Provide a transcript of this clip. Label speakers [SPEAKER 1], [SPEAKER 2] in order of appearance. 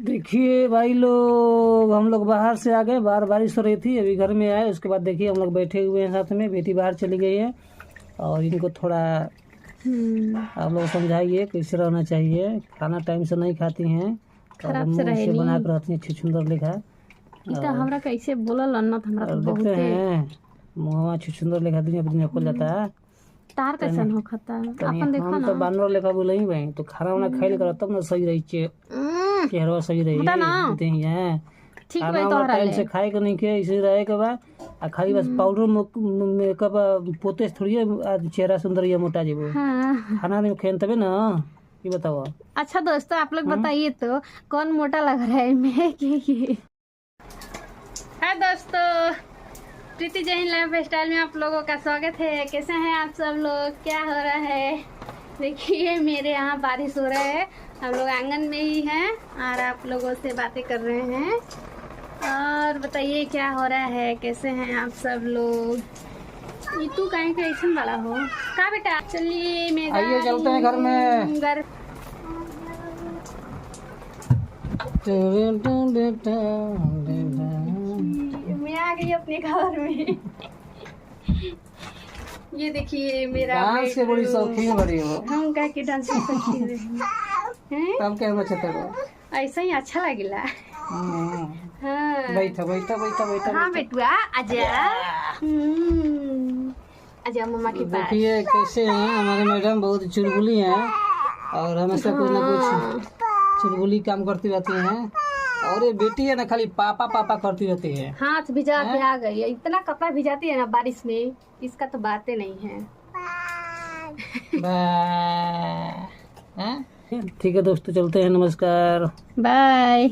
[SPEAKER 1] देखिए भाई लोग, हम लोग बाहर से आ गए, बाहर बारिश हो रही थी, अभी घर में आए। उसके बाद देखिए हम लोग बैठे हुए हैं साथ में, बेटी बाहर चली गई है और इनको थोड़ा आप लोग समझाइए कैसे रहना चाहिए। खाना टाइम से नहीं खाती हैं,
[SPEAKER 2] खराब से रहे
[SPEAKER 1] बना कर रखती हैं छुछुंदर लेखा।
[SPEAKER 2] इता हमरा कैसे बोलल अन्ना हमरा तो
[SPEAKER 1] देखते
[SPEAKER 2] बहुते
[SPEAKER 1] हैं मुहवा छुछुंदर लेखा दिन अपनी खोल जाता है।
[SPEAKER 2] तार कैसन हो खाता अपन देखो
[SPEAKER 1] हम
[SPEAKER 2] ना
[SPEAKER 1] तो बानर लेखा बोले ही भाई, तो खाना वाना खाइल कर तब ना सही रही चेहरा सही रही है।
[SPEAKER 2] ठीक
[SPEAKER 1] खाना
[SPEAKER 2] भाई
[SPEAKER 1] वाला
[SPEAKER 2] तोहरा
[SPEAKER 1] टाइम
[SPEAKER 2] ले
[SPEAKER 1] से खाए के नहीं खे, इसे रहे के बाद आ खाली बस पाउडर मेकअप पोते थोड़ी है चेहरा सुंदर या मोटा जेबो।
[SPEAKER 2] हाँ।
[SPEAKER 1] खाना नहीं खेन तबे ना, ये बताओ।
[SPEAKER 2] अच्छा दोस्तों आप लोग बताइए तो कौन मोटा लग रहा है, मैं कि ये? हाय दोस्तों, प्रीति जैन लाइफ स्टाइल में आप लोगों का स्वागत है। कैसे हैं आप सब लोग, क्या हो रहा है? देखिए मेरे यहाँ बारिश हो रहा है, हम लोग आंगन में ही हैं और आप लोगों से बातें कर रहे हैं। और बताइए क्या हो रहा है, कैसे हैं आप सब लोग? ये तू कहीं का ऐसा वाला हो का बेटा? चलिए मैं
[SPEAKER 1] आइए चलते हैं घर में।
[SPEAKER 2] घर मैं आ गई अपने घर में। ये देखिए मेरा
[SPEAKER 1] डांस के बड़ी शौकीन बड़ी हो।
[SPEAKER 2] हम का के डांस में शौकीन हैं।
[SPEAKER 1] तब क्या बचते हो?
[SPEAKER 2] ऐसा ही अच्छा लगेला। हाँ
[SPEAKER 1] बैठा बैठा बैठा बैठा।
[SPEAKER 2] हाँ बेटुआ आजा। आजा मम्मा के पास।
[SPEAKER 1] देखिए कैसे हैं हमारे मैडम, बहुत चुलबुली हैं और हमेशा कुछ ना कुछ चुलबुली काम करती रहती हैं। और ये बेटी है ना खाली पापा पापा करती रहती है।
[SPEAKER 2] हाथ भिजा के आ गई है, इतना कपड़ा भिजाती है ना बारिश में, इसका तो बातें नहीं है।
[SPEAKER 1] ठीक है दोस्तों, चलते हैं, नमस्कार,
[SPEAKER 2] बाय।